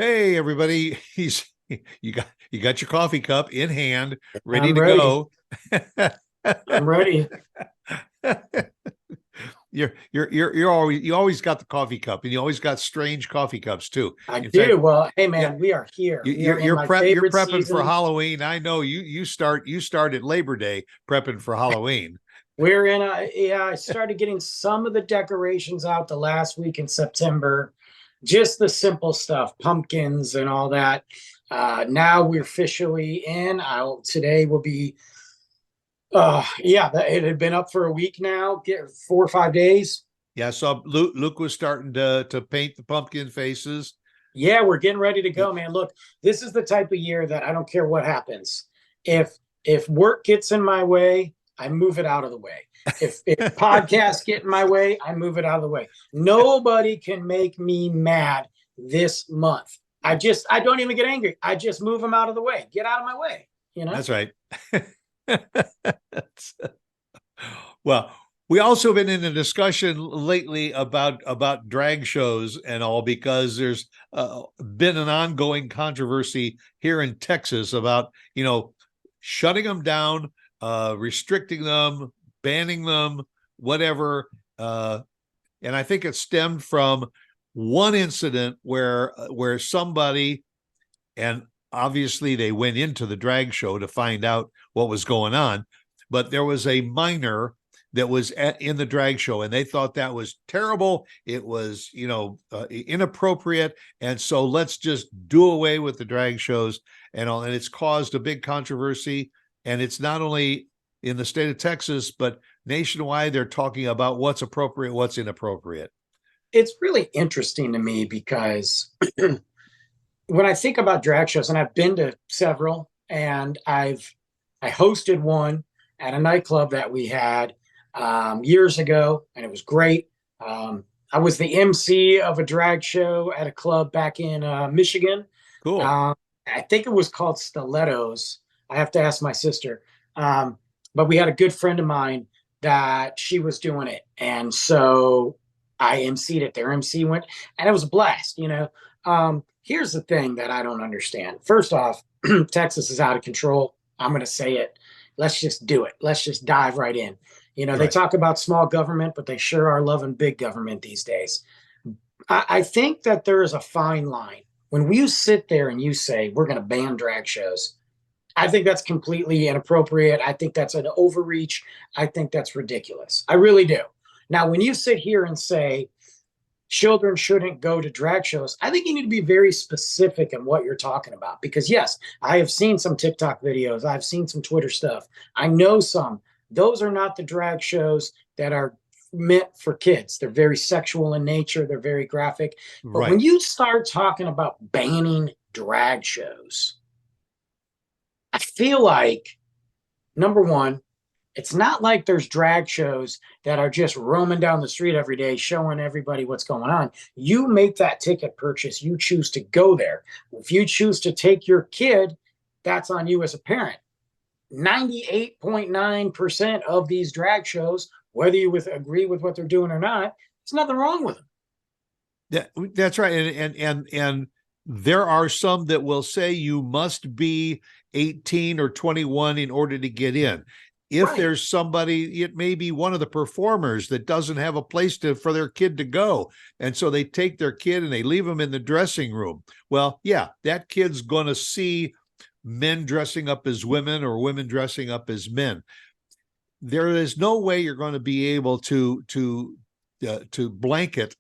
Hey everybody, he's you got your coffee cup in hand, ready I'm to ready. go. I'm ready. You always got the coffee cup, and you always got strange coffee cups too. I In do. fact, Well, hey yeah, man, we are here. you, We are you're in you're my prep you're favorite prepping for season. Halloween. I know you start at Labor Day prepping for Halloween. We're in I started getting some of the decorations out the last week in September. Just the simple stuff, pumpkins and all that. Now we're officially in. Today will be it had been up for a week now, get 4 or 5 days. Yeah, so Luke was starting to paint the pumpkin faces. Yeah, we're getting ready to go, man. Look, this is the type of year that I don't care what happens. If if work gets in my way, I move it out of the way. If podcasts get in my way, I move it out of the way. Nobody can make me mad this month. I don't even get angry. I just move them out of the way. Get out of my way, you know? That's right. Well, we also been in a discussion lately about drag shows and all because there's been an ongoing controversy here in Texas about shutting them down, restricting them, banning them, whatever. And I think it stemmed from one incident where somebody, and obviously they went into the drag show to find out what was going on, but there was a minor that was in the drag show and they thought that was terrible. It was inappropriate, and so let's just do away with the drag shows and all. And it's caused a big controversy, and it's not only in the state of Texas but nationwide. They're talking about what's appropriate, what's inappropriate. It's really interesting to me because when I think about drag shows, and I've been to several, and I hosted one at a nightclub that we had years ago, and it was great. I was the MC of a drag show at a club back in Michigan. Cool. Um, I think it was called Stilettos. I have to ask my sister. Um, but we had a good friend of mine that she was doing it, and so I MC'd it. Their MC went, and it was a blast. Here's the thing that I don't understand. First off, Texas is out of control. I'm going to say it. Let's just do it. Let's just dive right in. They Right. talk about small government, but they sure are loving big government these days. I think that there is a fine line. When you sit there and you say, we're going to ban drag shows, I think that's completely inappropriate. I think that's an overreach. I think that's ridiculous. I really do. Now, when you sit here and say, children shouldn't go to drag shows, I think you need to be very specific in what you're talking about. Because, yes, I have seen some TikTok videos, I've seen some Twitter stuff, I know some. Those are not the drag shows that are meant for kids. They're very sexual in nature, they're very graphic. But when Right. you start talking about banning drag shows, I feel like, number one, it's not like there's drag shows that are just roaming down the street every day showing everybody what's going on. You make that ticket purchase, you choose to go there. If you choose to take your kid, that's on you as a parent. 98.9% of these drag shows, whether you agree with what they're doing or not, there's nothing wrong with them. That's right. And there are some that will say you must be 18 or 21 in order to get in. If Right. there's somebody, it may be one of the performers that doesn't have a place for their kid to go. And so they take their kid and they leave them in the dressing room. Well, yeah, that kid's going to see men dressing up as women or women dressing up as men. There is no way you're going to be able to blanket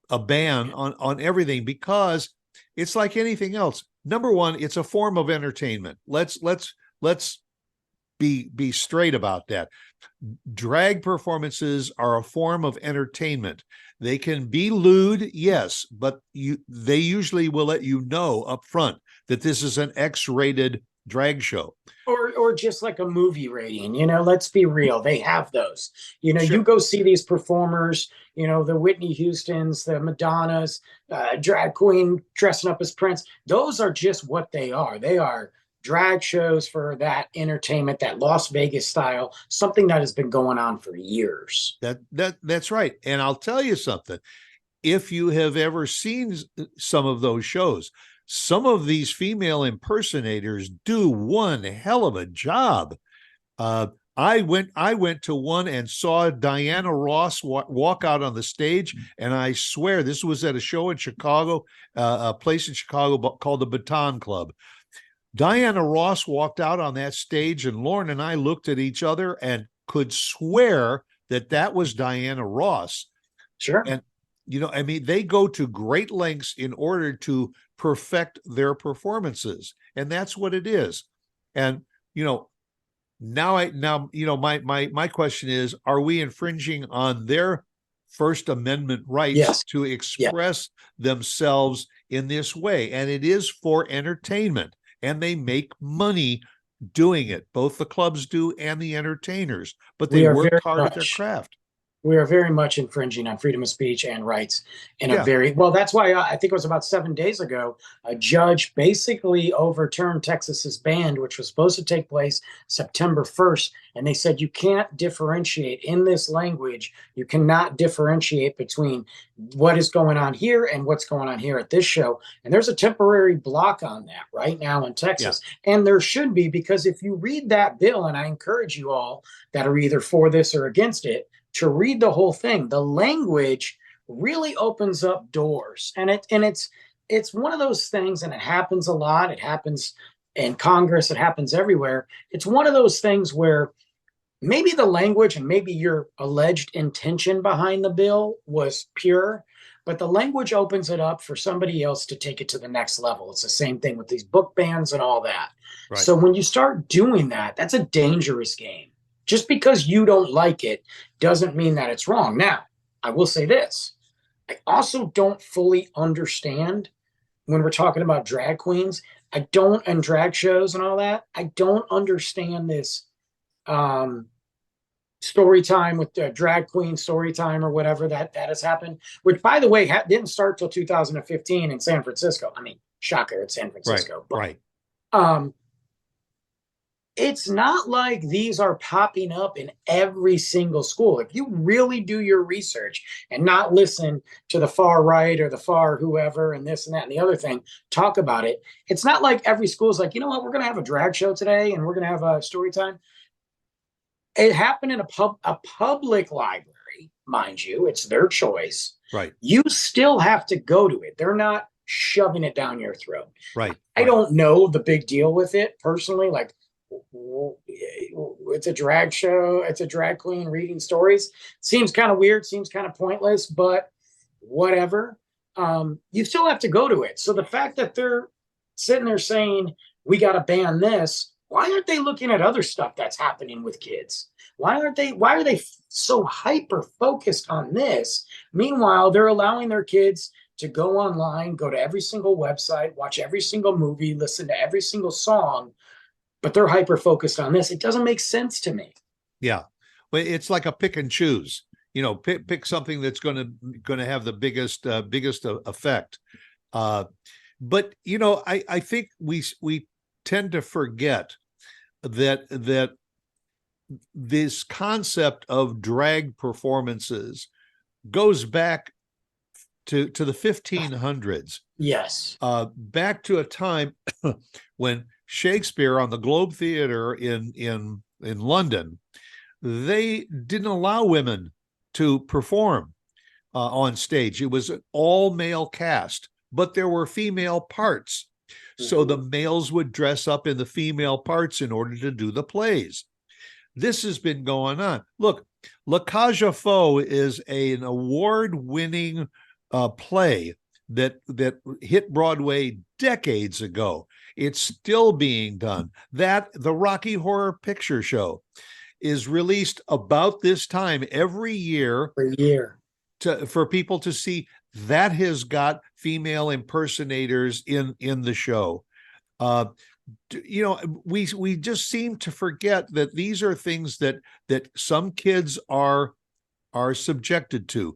a ban on everything, because it's like anything else. Number one, it's a form of entertainment. Let's be straight about that. Drag performances are a form of entertainment. They can be lewd, yes, but they usually will let you know up front that this is an X-rated drag show. Or just like a movie rating, let's be real, they have those. You Sure. go see these performers, the Whitney Houstons, the Madonnas, drag queen dressing up as Prince. Those are just what they are. They are drag shows for that entertainment, that Las Vegas style, something that has been going on for years. That's right. And I'll tell you something. If you have ever seen some of those shows, some of these female impersonators do one hell of a job. I went to one and saw Diana Ross walk out on the stage, and I swear this was at a show in Chicago, a place in Chicago called the Baton Club. Diana Ross walked out on that stage, and Lauren and I looked at each other and could swear that that was Diana Ross. Sure. And, you know, I mean, they go to great lengths in order to perfect their performances, and that's what it is. And, you know, now, my question is, are we infringing on their First Amendment rights Yes. to express themselves in this way? And it is for entertainment, and they make money doing it. Both the clubs do and the entertainers, but they work hard at their craft. We are very much infringing on freedom of speech and rights in a very, well, that's why I think it was about 7 days ago, a judge basically overturned Texas's ban, which was supposed to take place September 1st. And they said, you can't differentiate in this language. You cannot differentiate between what is going on here and what's going on here at this show. And there's a temporary block on that right now in Texas. Yeah. And there should be, because if you read that bill, and I encourage you all that are either for this or against it, to read the whole thing, the language really opens up doors. And it's one of those things, and it happens a lot. It happens in Congress. It happens everywhere. It's one of those things where maybe the language and maybe your alleged intention behind the bill was pure, but the language opens it up for somebody else to take it to the next level. It's the same thing with these book bans and all that. Right. So when you start doing that, that's a dangerous game. Just because you don't like it doesn't mean that it's wrong. Now, I will say this. I also don't fully understand when we're talking about drag queens. And drag shows and all that. I don't understand this story time with the drag queen story time or whatever that has happened, which, by the way, didn't start till 2015 in San Francisco. I mean, shocker, it's San Francisco. Right. It's not like these are popping up in every single school. If you really do your research and not listen to the far right or the far whoever and this and that and the other thing, talk about it. It's not like every school is like, you know what, we're going to have a drag show today and we're going to have a story time. It happened in a public library, mind you. It's their choice. Right. You still have to go to it. They're not shoving it down your throat. Right. I don't know the big deal with it personally. Like, it's a drag show, it's a drag queen reading stories. Seems kind of weird, seems kind of pointless, but whatever. You still have to go to it. So the fact that they're sitting there saying we got to ban this, why aren't they looking at other stuff that's happening with kids? Why are they so hyper focused on this? Meanwhile, they're allowing their kids to go online, go to every single website, watch every single movie, listen to every single song, but they're hyper focused on this. It doesn't make sense to me. Yeah. Well, it's like a pick and choose, you know, pick something that's going to have the biggest effect. But, you know, I think we tend to forget that this concept of drag performances goes back to the 1500s. Yes. Back to a time when Shakespeare on the Globe Theatre in London, they didn't allow women to perform on stage. It was an all-male cast, but there were female parts. So the males would dress up in the female parts in order to do the plays. This has been going on. Look, La Cage aux Folles is an award-winning play that hit Broadway decades ago. It's still being done. The Rocky Horror Picture Show is released about this time every year. For people to see. That has got female impersonators in the show. You know, we just seem to forget that these are things that some kids are subjected to.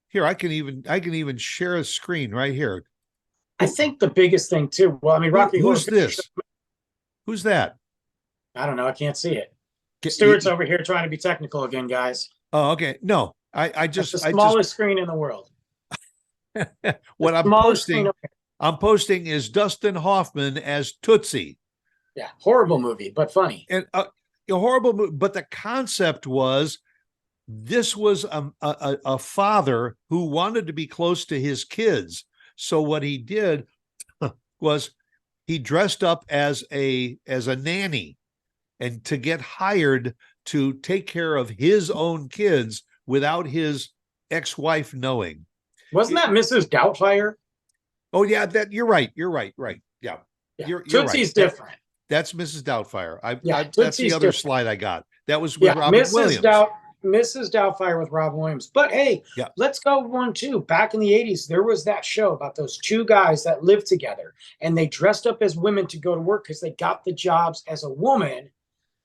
Here, I can even share a screen right here. I think the biggest thing too. Well, I mean, Rocky. Who's this? Who's that? I don't know. I can't see it. Stuart's over here trying to be technical again, guys. Oh, okay. No, I just the smallest screen in the world. What I'm posting I'm posting is Dustin Hoffman as Tootsie. Yeah, horrible movie, but funny. And a horrible movie, but the concept was this was a father who wanted to be close to his kids. So what he did was he dressed up as a nanny and to get hired to take care of his own kids without his ex-wife knowing. Wasn't that Mrs. Doubtfire? Oh yeah, that you're right. Right. Yeah. Yeah. You're Tootsie's right. different. That's Mrs. Doubtfire. That's Tootsie's the other different. slide I got. That was with Yeah, Robin Mrs. Williams. Mrs. Doubtfire with Robin Williams. But hey, Yeah. let's go one too. Back in the 80s, there was that show about those two guys that lived together and they dressed up as women to go to work because they got the jobs as a woman.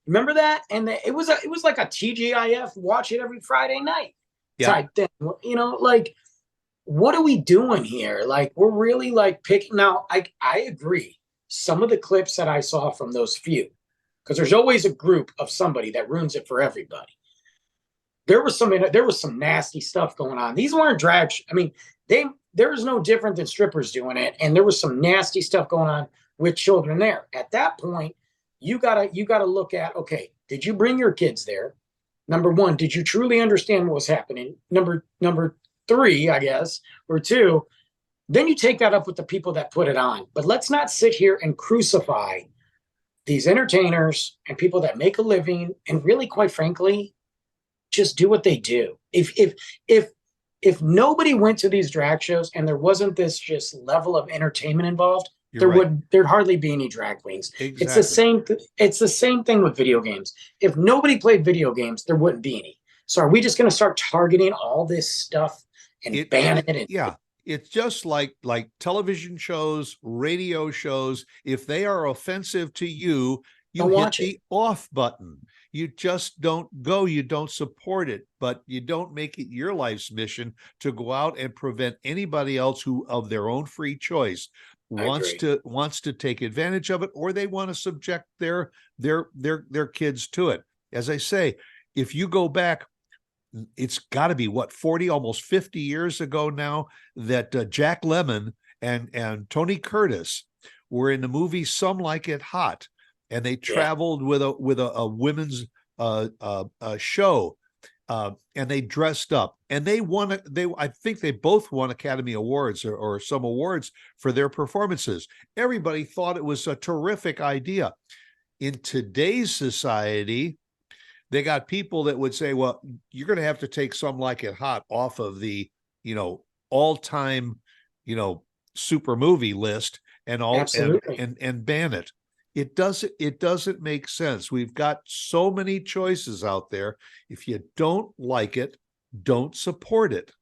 Remember that? And it was like a TGIF, watch it every Friday night type thing. You know, like, what are we doing here? Like, we're really like picking. Now, I agree. Some of the clips that I saw from those few, because there's always a group of somebody that ruins it for everybody. There was some nasty stuff going on. These weren't drag. I mean, there was no different than strippers doing it, and there was some nasty stuff going on with children there. At that point, you gotta look at, okay, did you bring your kids there? Number one, did you truly understand what was happening? Number three, I guess, or two, then you take that up with the people that put it on. But let's not sit here and crucify these entertainers and people that make a living and really, quite frankly, just do what they do. If nobody went to these drag shows and there wasn't this just level of entertainment involved, there'd hardly be any drag queens. Exactly. It's the same thing with video games. If nobody played video games, there wouldn't be any. So are we just going to start targeting all this stuff and ban it? Yeah. It's just like television shows, radio shows. If they are offensive to you, you hit the off button. You just don't go. You don't support it, but you don't make it your life's mission to go out and prevent anybody else who, of their own free choice, wants to take advantage of it, or they want to subject their kids to it. As I say, if you go back, it's got to be 40, almost 50 years ago now that Jack Lemmon and Tony Curtis were in the movie Some Like It Hot, and they traveled with a women's show, and they dressed up, and I think they both won Academy Awards or some awards for their performances. Everybody thought it was a terrific idea. In today's society, they got people that would say, well, you're going to have to take Some Like It Hot off of the, all-time, super movie list and and ban it. It doesn't make sense. We've got so many choices out there. If you don't like it, don't support it.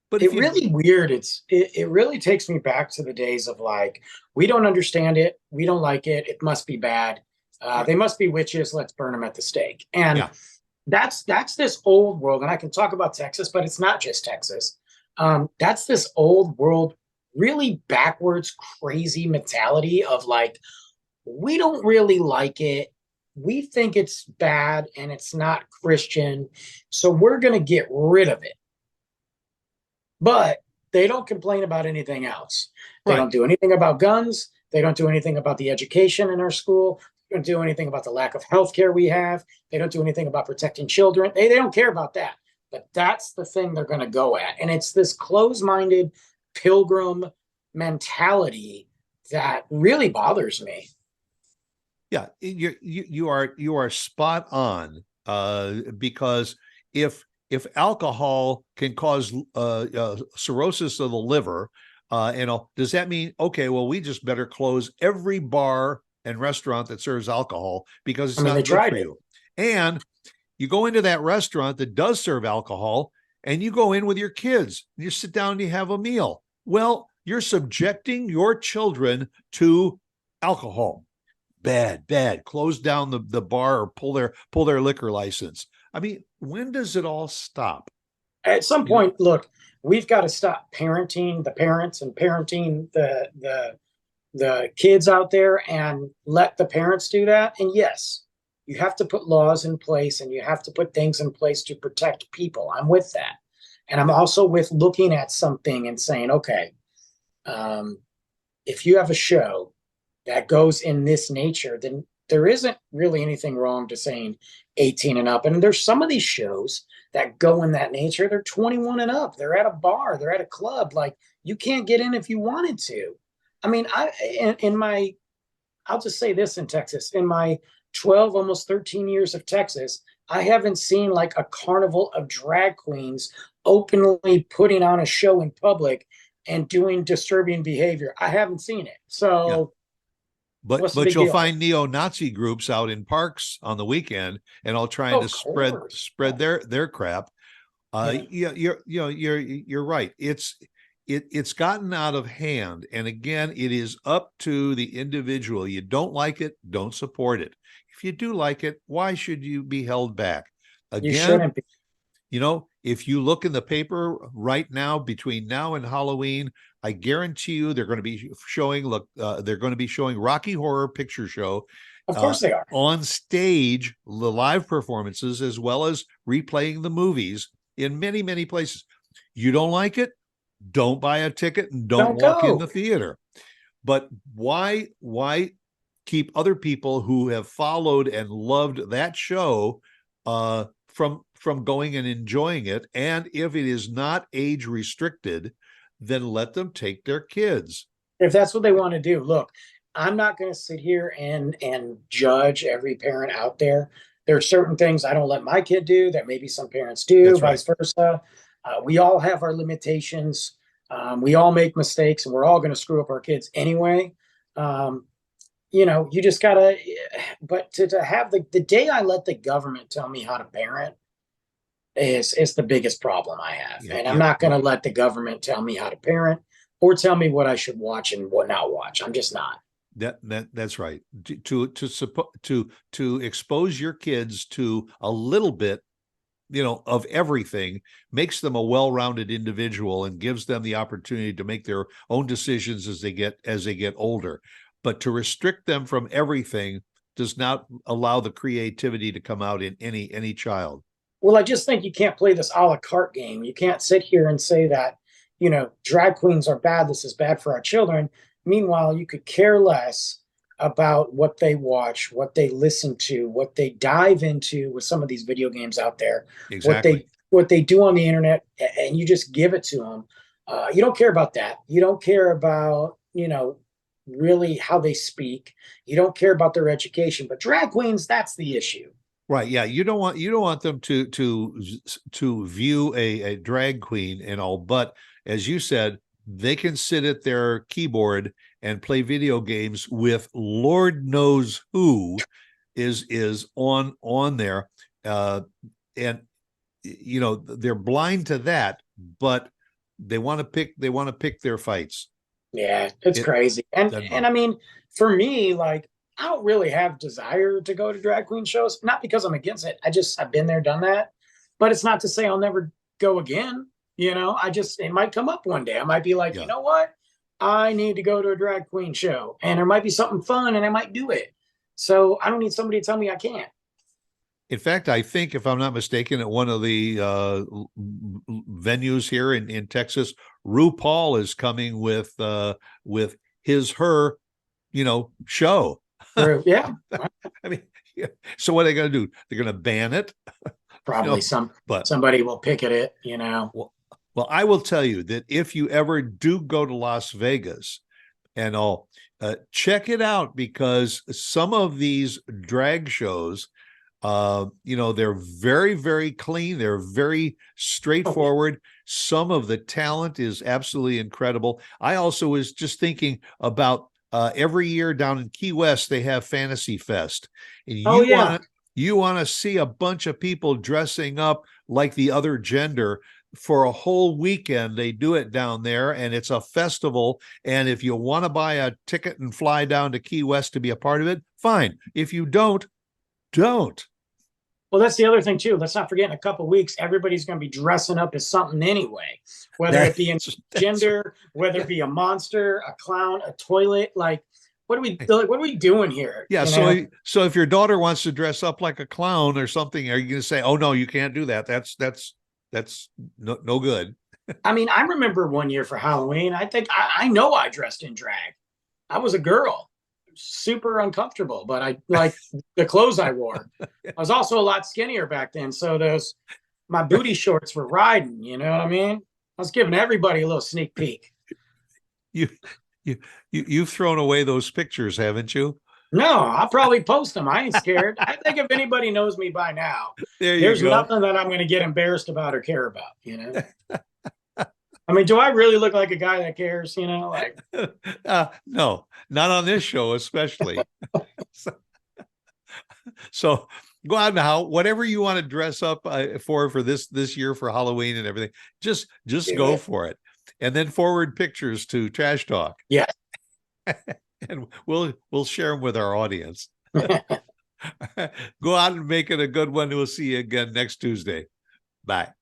But it's really weird. It really takes me back to the days of like, we don't understand it. We don't like it. It must be bad. They must be witches. Let's burn them at the stake. And that's this old world. And I can talk about Texas, but it's not just Texas. That's this old world, really backwards, crazy mentality of like, we don't really like it. We think it's bad and it's not Christian. So we're going to get rid of it. But they don't complain about anything else. They don't do anything about guns. They don't do anything about the education in our school. They don't do anything about the lack of health care we have. They don't do anything about protecting children. They don't care about that. But that's the thing they're going to go at. And it's this closed-minded pilgrim mentality that really bothers me. Yeah, you are spot on, because if alcohol can cause cirrhosis of the liver, does that mean, okay, well, we just better close every bar and restaurant that serves alcohol because it's not good for you? And you go into that restaurant that does serve alcohol and you go in with your kids and you sit down and you have a meal. Well, you're subjecting your children to alcohol. Bad. Close down the bar or pull their liquor license. I mean, when does it all stop? At some point, look, we've got to stop parenting the parents and parenting the kids out there and let the parents do that. And yes, you have to put laws in place and you have to put things in place to protect people. I'm with that. And I'm also with looking at something and saying, okay, if you have a show that goes in this nature, then there isn't really anything wrong to saying 18 and up. And there's some of these shows that go in that nature. They're 21 and up. They're at a bar. They're at a club. Like you can't get in if you wanted to. I mean, in my, I'll just say this in Texas, in my 12, almost 13 years of Texas, I haven't seen like a carnival of drag queens openly putting on a show in public and doing disturbing behavior. I haven't seen it. Yeah. So what's the But big you'll deal? find neo-Nazi groups out in parks on the weekend and all trying to Of course. spread their crap. Yeah. You're right. It's gotten out of hand, and again, it is up to the individual. You don't like it, don't support it. If you do like it, why should you be held back? You Again, shouldn't be. if you look in the paper right now, between now and Halloween, I guarantee you they're going to be showing. They're going to be showing Rocky Horror Picture Show Of course they are. on stage, the live performances, as well as replaying the movies in many, many places. You don't like it? Don't buy a ticket and don't walk in go. the theater. But why keep other people who have followed and loved that show from going and enjoying it? And if it is not age restricted, then let them take their kids. If that's what they want to do, look, I'm not going to sit here and judge every parent out there. There are certain things I don't let my kid do that maybe some parents do, That's vice versa. We all have our limitations. We all make mistakes, and we're all going to screw up our kids anyway. You just gotta. But to have the day I let the government tell me how to parent is the biggest problem I have, and I'm not going to let the government tell me how to parent or tell me what I should watch and what not watch. I'm just not. That's right. To expose your kids to a little bit, of everything, makes them a well-rounded individual and gives them the opportunity to make their own decisions as they get older. But to restrict them from everything does not allow the creativity to come out in any child. Well, I just think you can't play this a la carte game. You can't sit here and say that, drag queens are bad. This is bad for our children. Meanwhile, you could care less about what they watch, what they listen to, what they dive into with some of these video games out there, Exactly. what they do on the internet, and you just give it to them. You don't care about that. You don't care about, really how they speak. You don't care about their education. But drag queens, that's the issue. Right. Yeah. You don't want them to view a drag queen and all, but as you said, they can sit at their keyboard and play video games with Lord knows who is on there. And they're blind to that, but they want to pick their fights. Yeah, it's crazy. And I mean, for me, like, I don't really have desire to go to drag queen shows, not because I'm against it. I've been there, done that. But it's not to say I'll never go again. It might come up one day. I might be like, you know what? I need to go to a drag queen show, and there might be something fun, and I might do it. So I don't need somebody to tell me I can't. In fact, I think, if I'm not mistaken, at one of the venues here in Texas, RuPaul is coming with her show. Yeah. I mean, so what are they going to do? They're going to ban it? Probably somebody will picket it, Well, I will tell you that if you ever do go to Las Vegas and all, check it out, because some of these drag shows, they're very, very clean. They're very straightforward. Some of the talent is absolutely incredible. I also was just thinking about every year down in Key West, they have Fantasy Fest. And you want to see a bunch of people dressing up like the other gender for a whole weekend. They do it down there, and it's a festival. And if you want to buy a ticket and fly down to Key West to be a part of it, fine. If you don't. Well, that's the other thing too. Let's not forget, in a couple of weeks, everybody's going to be dressing up as something anyway, whether it be in gender, whether it be a monster, a clown, a toilet. Like, what are we doing here? Yeah. So if your daughter wants to dress up like a clown or something, are you going to say, "Oh no, you can't do that"? That's no good. I mean, I remember one year for Halloween. I think I know I dressed in drag. I was a girl, super uncomfortable, but I like the clothes I wore. I was also a lot skinnier back then, so my booty shorts were riding. You know what I mean? I was giving everybody a little sneak peek. You you've thrown away those pictures, haven't you? No, I'll probably post them. I ain't scared. I think if anybody knows me by now, There you there's go. nothing that I'm going to get embarrassed about or care about. You know. I mean, do I really look like a guy that cares? You know, like No, not on this show, especially. So go out now, whatever you want to dress up for this year for Halloween and everything. Just go for it, and then forward pictures to Trash Talk. Yeah. And we'll share them with our audience. Go out and make it a good one. We'll see you again next Tuesday. Bye.